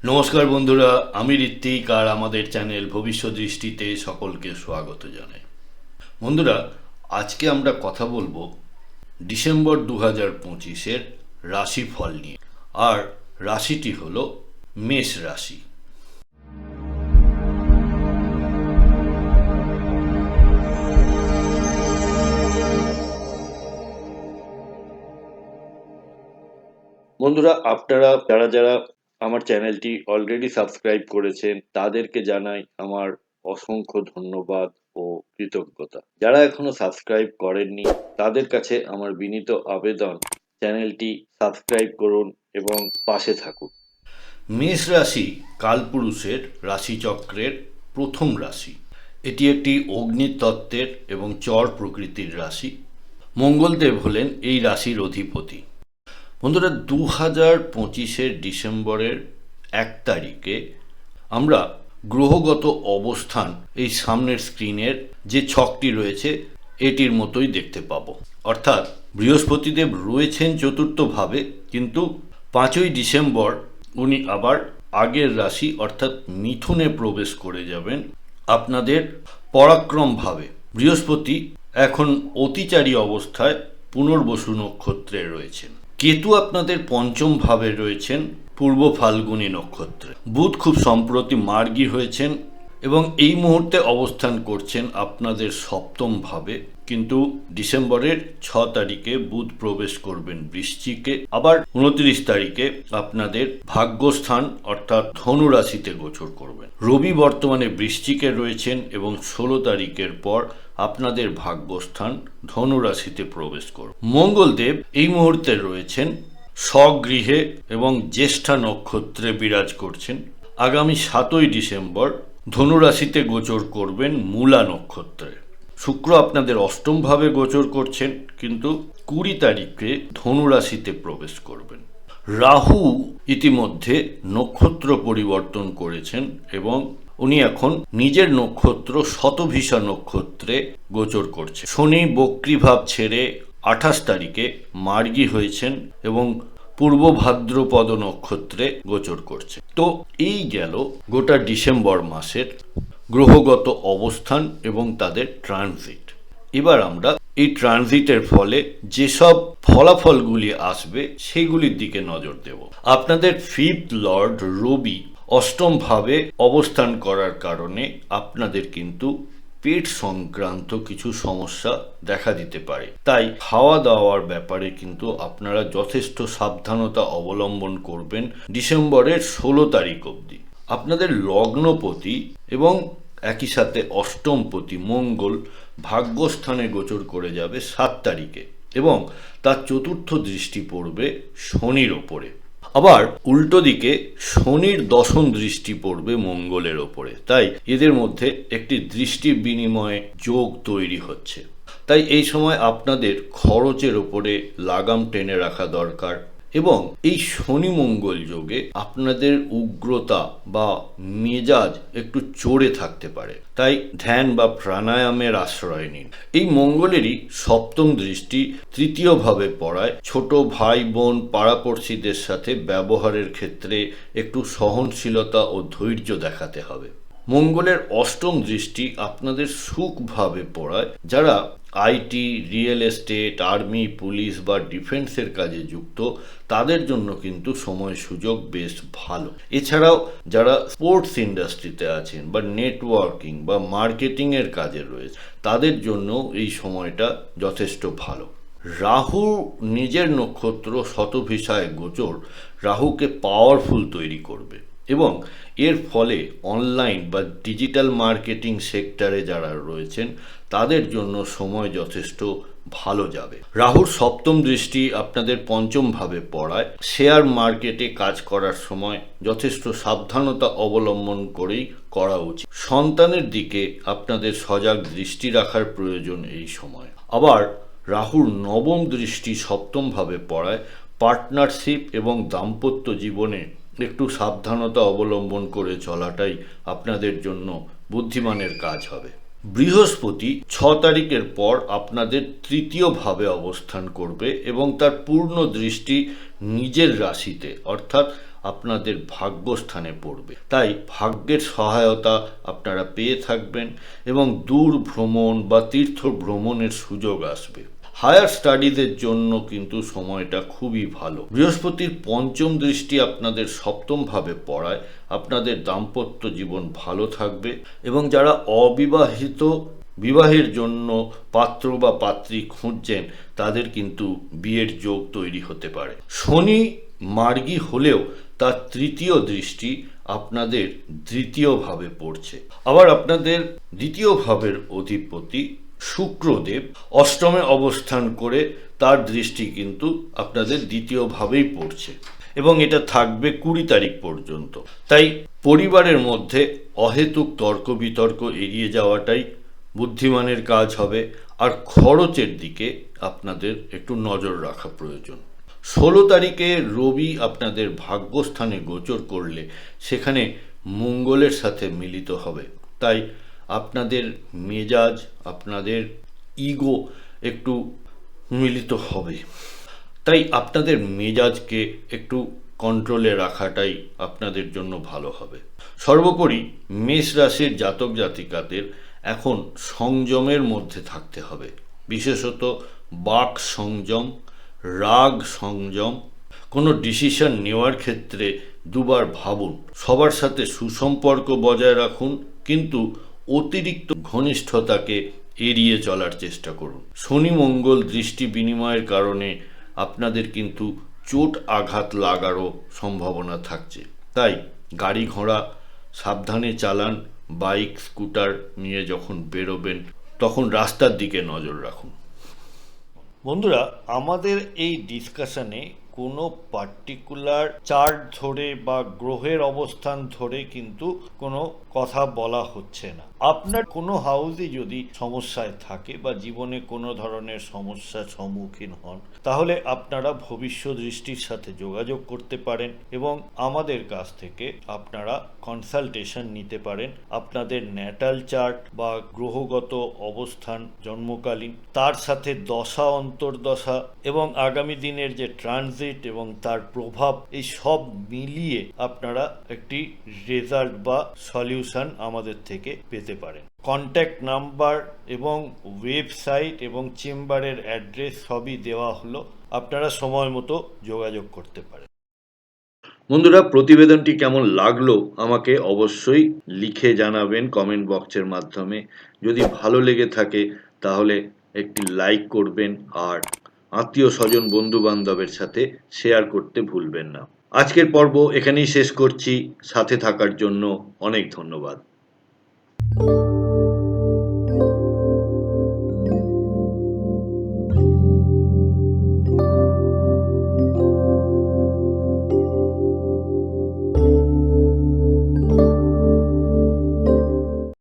নমস্কার বন্ধুরা, আমি ঋত্বিক আর আমাদের চ্যানেল ভবিষ্যৎ দৃষ্টিতে সকলকে স্বাগত জানাই। বন্ধুরা, আজকে আমরা কথা বলবো ডিসেম্বর 2025-এর রাশিফল নিয়ে। আর রাশিটি হলো মেষ রাশি। বন্ধুরা, আপনারা যারা আমার চ্যানেলটি অলরেডি সাবস্ক্রাইব করেছেন তাদেরকে জানাই আমার অসংখ্য ধন্যবাদ ও কৃতজ্ঞতা। যারা এখনো সাবস্ক্রাইব করেননি তাদের কাছে আমার বিনীত আবেদন, চ্যানেলটি সাবস্ক্রাইব করুন এবং পাশে থাকুন। মেষ রাশি কালপুরুষের রাশিচক্রের প্রথম রাশি। এটি একটি অগ্নিতত্ত্বের এবং চর প্রকৃতির রাশি। মঙ্গলদেব হলেন এই রাশির অধিপতি। বন্ধুরা, 2025-এর ডিসেম্বরের 1 তারিখে আমরা গ্রহগত অবস্থান এই সামনের স্ক্রিনের যে ছকটি রয়েছে এটির মতোই দেখতে পাবো। অর্থাৎ বৃহস্পতিদেব রয়েছেন চতুর্থ ভাবে, কিন্তু 5ই ডিসেম্বর উনি আবার আগের রাশি অর্থাৎ মিথুনে প্রবেশ করে যাবেন আপনাদের পরাক্রম ভাবে। বৃহস্পতি এখন অতিচারী অবস্থায় পুনর্বসু নক্ষত্রে রয়েছেন। কেতু আপনাদের পঞ্চম ভাবে রয়েছেন পূর্ব ফাল্গুনী নক্ষত্রে। বুধ খুব সম্প্রতি মার্গী হয়েছেন এবং এই মুহূর্তে অবস্থান করছেন আপনাদের সপ্তম ভাবে, কিন্তু ডিসেম্বরের 6 তারিখে বুধ প্রবেশ করবেন বৃশ্চিকে। আবার 29 তারিখে আপনাদের ভাগ্যস্থান অর্থাৎ ধনু রাশিতে গোচর করবেন। রবি বর্তমানে বৃশ্চিকে রয়েছেন এবং 16 তারিখের পর আপনাদের ভাগ্যস্থান ধনু রাশিতে প্রবেশ করবে। মঙ্গলদেব এই মুহূর্তে রয়েছেন স্বগৃহে এবং জ্যেষ্ঠা নক্ষত্রে বিরাজ করছেন। আগামী 7ই ডিসেম্বর ধনু রাশিতে গোচর করবেন মূলা নক্ষত্রে। শুক্র আপনাদের অষ্টম ভাবে গোচর করছেন, কিন্তু 20 তারিখে ধনু রাশিতে প্রবেশ করবেন। রাহু ইতিমধ্যে নক্ষত্র পরিবর্তন করেছেন এবং উনি এখন নিজের নক্ষত্র শতভিষা নক্ষত্রে গোচর করছে। শনি বক্রীভাব ছেড়ে 28 তারিখে মার্গী হয়েছেন এবং পূর্ব ভাদ্রপদ নক্ষত্রে গোচর করছে। তো এই গেল গোটা ডিসেম্বর মাসের গ্রহগত অবস্থান এবং তাদের ট্রানজিট। এবার আমরা এই ট্রানজিটের ফলে যেসব ফলাফলগুলি আসবে সেগুলির দিকে নজর দেব। আপনাদের ফিফথ লর্ড রবি অষ্টম ভাবে অবস্থান করার কারণে আপনাদের কিন্তু পেট সংক্রান্ত কিছু সমস্যা দেখা দিতে পারে। তাই খাওয়া দাওয়ার ব্যাপারে কিন্তু আপনারা যথেষ্ট সাবধানতা অবলম্বন করবেন ডিসেম্বরের 16 তারিখ অবধি। আপনাদের লগ্নপতি এবং একই সাথে অষ্টমপতি মঙ্গল ভাগ্যস্থানে গোচর করে যাবে 7 তারিখে এবং তার চতুর্থ দৃষ্টি পড়বে শনির ওপরে। আবার উল্টো দিকে শনির দশম দৃষ্টি পড়বে মঙ্গলের ওপরে। তাই এদের মধ্যে একটি দৃষ্টি বিনিময় যোগ তৈরি হচ্ছে। তাই এই সময় আপনাদের খরচের ওপরে লাগাম টেনে রাখা দরকার এবং এই শনি মঙ্গল যোগে আপনাদের উগ্রতা বা মেজাজ একটু চড়ে থাকতে পারে। তাই ধ্যান বা প্রাণায়ামের আশ্রয় নিন। এই মঙ্গলেরই সপ্তম দৃষ্টি তৃতীয় ভাবে পড়ায় ছোট ভাই বোন পাড়াপড়শিদের সাথে ব্যবহারের ক্ষেত্রে একটু সহনশীলতা ও ধৈর্য দেখাতে হবে। মঙ্গলের অষ্টম দৃষ্টি আপনাদের সুখভাবে পড়ায় যারা IT, real estate, army, police বা ডিফেন্সের কাজে যুক্ত তাদের জন্য কিন্তু সময় সুযোগ বেশ ভালো। এছাড়াও যারা স্পোর্টস ইন্ডাস্ট্রিতে আছেন বা নেটওয়ার্কিং বা মার্কেটিংয়ের কাজে রয়েছে তাদের জন্য এই সময়টা যথেষ্ট ভালো। রাহু নিজের নক্ষত্র শতভিষায় গোচর রাহুকে পাওয়ারফুল তৈরি করবে এবং এর ফলে অনলাইন বা ডিজিটাল মার্কেটিং সেক্টরে যারা রয়েছেন তাদের জন্য সময় যথেষ্ট ভালো যাবে। রাহুর সপ্তম দৃষ্টি আপনাদের পঞ্চম ভাবে পড়ায় শেয়ার মার্কেটে কাজ করার সময় যথেষ্ট সাবধানতা অবলম্বন করেই করা উচিত। সন্তানের দিকে আপনাদের সজাগ দৃষ্টি রাখার প্রয়োজন এই সময়। আবার রাহুর নবম দৃষ্টি সপ্তম ভাবে পড়ায় পার্টনারশিপ এবং দাম্পত্য জীবনে একটু সাবধানতা অবলম্বন করে চলাটাই আপনাদের জন্য বুদ্ধিমানের কাজ হবে। বৃহস্পতি 6 তারিখের পর আপনাদের তৃতীয় ভাবে অবস্থান করবে এবং তার পূর্ণ দৃষ্টি নিজের রাশিতে অর্থাৎ আপনাদের ভাগ্যস্থানে পড়বে। তাই ভাগ্যের সহায়তা আপনারা পেয়ে থাকবেন এবং দূর ভ্রমণ বা তীর্থ ভ্রমণের সুযোগ আসবে। হায়ার স্টাডিজের জন্য কিন্তু সময়টা খুবই ভালো। বৃহস্পতির পঞ্চম দৃষ্টি আপনাদের সপ্তম ভাবে পড়ায় আপনাদের দাম্পত্য জীবন ভালো থাকবে এবং যারা অবিবাহিত বিবাহের জন্য পাত্র বা পাত্রী খুঁজছেন তাদের কিন্তু বিয়ের যোগ তৈরি হতে পারে। শনি মার্গী হলেও তার তৃতীয় দৃষ্টি আপনাদের দ্বিতীয় ভাবে পড়ছে। আবার আপনাদের দ্বিতীয় ভাবের অধিপতি শুক্রদেব অষ্টমে অবস্থান করে তার দৃষ্টি কিন্তু আপনাদের দ্বিতীয় ভাবেই পড়ছে এবং এটা থাকবে 20 তারিখ পর্যন্ত। তাই পরিবারের মধ্যে অহেতুক তর্ক বিতর্ক এড়িয়ে যাওয়াটাই বুদ্ধিমানের কাজ হবে। আর খরচের দিকে আপনাদের একটু নজর রাখা প্রয়োজন। 16 তারিখে রবি আপনাদের ভাগ্যস্থানে গোচর করলে সেখানে মঙ্গলের সাথে মিলিত হবে। তাই আপনাদের মেজাজ, আপনাদের ইগো একটু মিলিত হবে। তাই আপনাদের মেজাজকে একটু কন্ট্রোলে রাখাটাই আপনাদের জন্য ভালো হবে। সর্বোপরি মেষ রাশির জাতক জাতিকাদের এখন সংযমের মধ্যে থাকতে হবে, বিশেষত বাক সংযম, রাগ সংযম। কোনো ডিসিশন নেওয়ার ক্ষেত্রে দুবার ভাবুন। সবার সাথে সুসম্পর্ক বজায় রাখুন, কিন্তু অতিরিক্ত ঘনিষ্ঠতাকে এড়িয়ে চলার চেষ্টা করুন। শনি মঙ্গল দৃষ্টি বিনিময়ের কারণে আপনাদের কিন্তু চোট আঘাত লাগারও সম্ভাবনা থাকছে। তাই গাড়ি ঘোড়া সাবধানে চালান। বাইক স্কুটার নিয়ে যখন বেরোবেন তখন রাস্তার দিকে নজর রাখুন। বন্ধুরা, আমাদের এই ডিসকাশনে কোনো পার্টিকুলার চার্ট ধরে বা গ্রহের অবস্থান ধরে কিন্তু কোনো কথা বলা হচ্ছে না। আপনার কোনো হাউসে যদি সমস্যায় থাকে বা জীবনে কোনো ধরনের সমস্যার সম্মুখীন হন, তাহলে আপনারা ভবিষ্যৎ দৃষ্টির সাথে যোগাযোগ করতে পারেন এবং আমাদের কাছ থেকে আপনারা কনসালটেশন নিতে পারেন। আপনাদের ন্যাটাল চার্ট বা গ্রহগত অবস্থান জন্মকালীন, তার সাথে দশা অন্তর্দশা এবং আগামী দিনের যে ট্রানজিট এবং তার প্রভাব, এই সব মিলিয়ে আপনারা একটি রেজাল্ট বা সলিউশন আমাদের থেকে পেতে পারেন। কন্ট্যাক্ট নাম্বার এবং ওয়েবসাইট এবং চেম্বারের অ্যাড্রেস সবই দেওয়া হলো, আপনারা সময় মতো যোগাযোগ করতে পারেন। বন্ধুরা, প্রতিবেদনটি কেমন লাগলো আমাকে অবশ্যই লিখে জানাবেন কমেন্ট বক্সের মাধ্যমে। যদি ভালো লেগে থাকে তাহলে একটি লাইক করবেন আর আত্মীয় স্বজন বন্ধু বান্ধবের সাথে শেয়ার করতে ভুলবেন না। আজকের পর্ব এখানেই শেষ করছি। সাথে থাকার জন্য অনেক ধন্যবাদ।